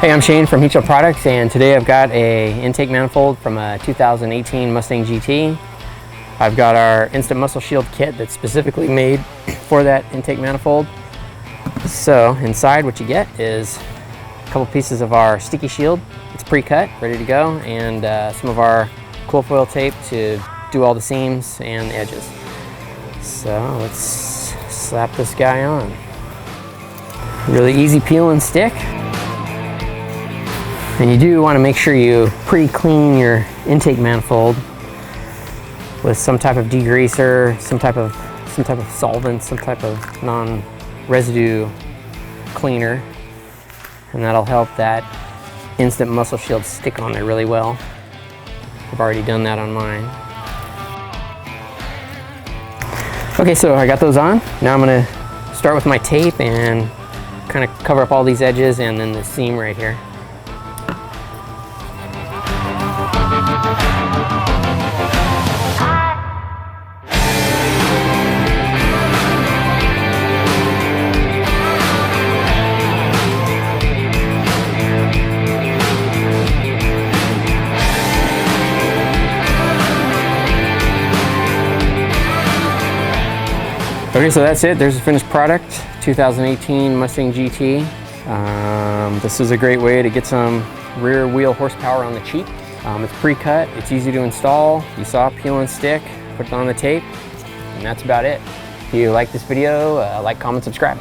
Hey, I'm Shane from Heatshield Products, and today I've got a intake manifold from a 2018 Mustang GT. I've got our Instant Muscle Shield kit that's specifically made for that intake manifold. So inside what you get is a couple pieces of our sticky shield. It's pre-cut, ready to go, and some of our coil foil tape to do all the seams and the edges. So let's slap this guy on. Really easy peel and stick. And you do want to make sure you pre-clean your intake manifold with some type of degreaser, some type of solvent, some type of non-residue cleaner, and that'll help that Instant Muscle Shield stick on there really well. I've already done that on mine. Okay, so I got those on. Now I'm going to start with my tape and kind of cover up all these edges and then the seam right here. Okay, so that's it. There's the finished product, 2018 Mustang GT. This is a great way to get some rear wheel horsepower on the cheap. It's pre-cut, it's easy to install. You saw peel and stick, put it on the tape, and that's about it. If you like this video, like, comment, subscribe.